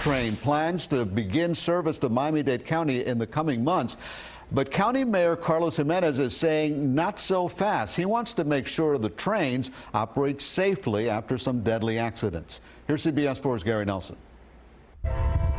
Train plans to begin service to Miami-Dade County in the coming months. But County Mayor Carlos Gimenez is saying not so fast. He wants to make sure the trains operate safely after some deadly accidents. Here's CBS 4's Gary Nelson.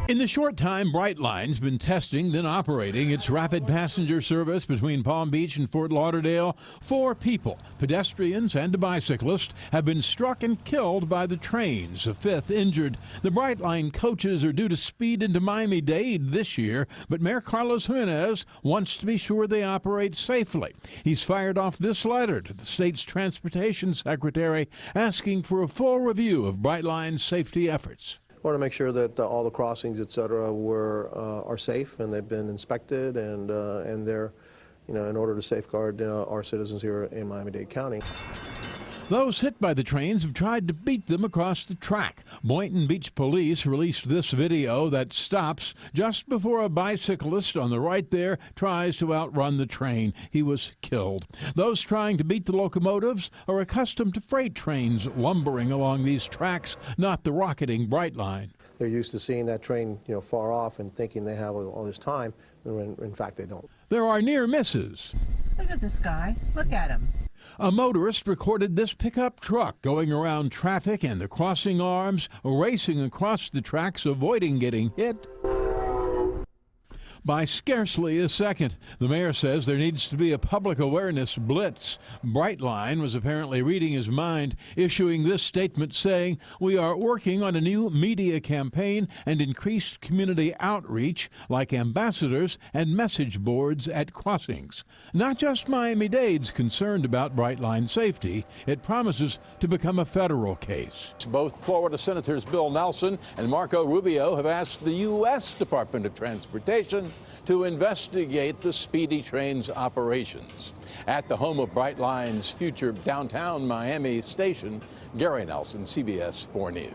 In the short time Brightline's been testing, then operating its rapid passenger service between Palm Beach and Fort Lauderdale, 4 people, pedestrians and a bicyclist, have been struck and killed by the trains, a 5th injured. The Brightline coaches are due to speed into Miami-Dade this year, but Mayor Carlos Gimenez wants to be sure they operate safely. He's fired off this letter to the state's transportation secretary asking for a full review of Brightline's safety efforts. I want to make sure that all the crossings, et cetera, are safe and they've been inspected and they're, in order to safeguard our citizens here in Miami-Dade County. Those hit by the trains have tried to beat them across the track. Boynton Beach Police released this video that stops just before a bicyclist on the right there tries to outrun the train. He was killed. Those trying to beat the locomotives are accustomed to freight trains lumbering along these tracks, not the rocketing Brightline. They're used to seeing that train, far off and thinking they have all this time, when in fact they don't. There are near misses. Look at this guy. Look at him. A motorist recorded this pickup truck going around traffic and the crossing arms, racing across the tracks, avoiding getting hit by scarcely a second. The mayor says there needs to be a public awareness blitz. Brightline was apparently reading his mind, issuing this statement saying, "We are working on a new media campaign and increased community outreach like ambassadors and message boards at crossings." Not just Miami-Dade's concerned about Brightline safety. It promises to become a federal case. Both Florida Senators Bill Nelson and Marco Rubio have asked the U.S. Department of Transportation to investigate the speedy train's operations. At the home of Brightline's future downtown Miami station, Gary Nelson, CBS 4 News.